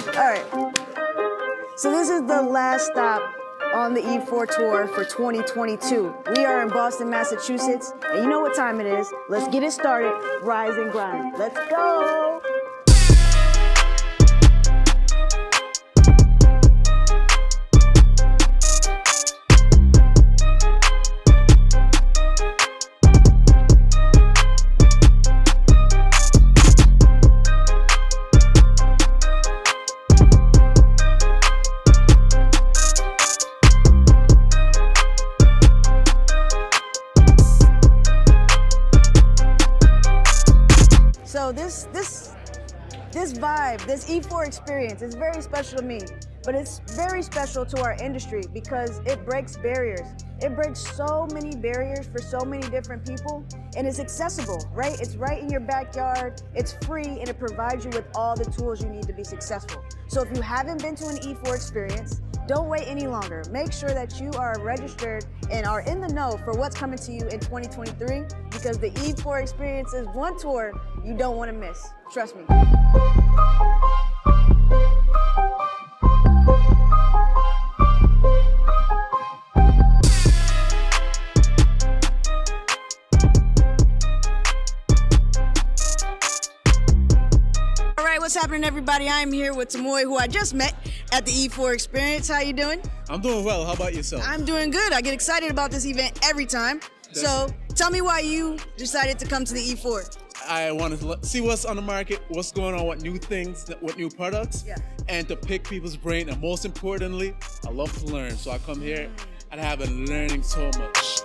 All right. So this is the last stop on the E4 tour for 2022. We are in Boston, Massachusetts, and you know what time it is. Let's get it started. Rise and grind. Let's go. So this vibe, this E4 experience is very special to me, but it's very special to our industry because it breaks barriers. It breaks so many barriers for so many different people, and it's accessible, right? It's right in your backyard, it's free, and it provides you with all the tools you need to be successful. So if you haven't been to an E4 experience, don't wait any longer. Make sure that you are registered and are in the know for what's coming to you in 2023, because the E4 experience is one tour you don't want to miss. Trust me. All right, what's happening, everybody? I'm here with Tamoy, who I just met at the E4 experience. How you doing? I'm doing well. How about yourself? I'm doing good. I get excited about this event every time. So tell me why you decided to come to the E4. I want to see what's on the market, what's going on, what new things, what new products, and to pick people's brain. And most importantly, I love to learn. So I come here and I have been learning so much.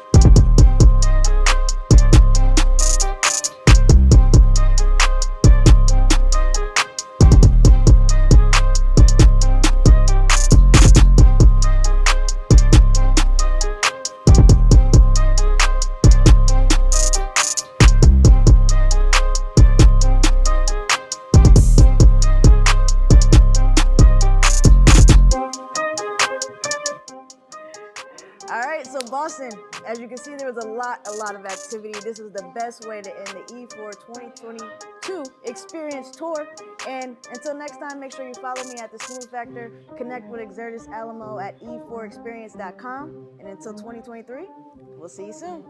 All right, so Boston, as you can see, there was a lot of activity. This is the best way to end the E4 2022 Experience Tour. And until next time, make sure you follow me at The Smooth Factor, connect with Exertis Almo at e4experience.com. And until 2023, we'll see you soon.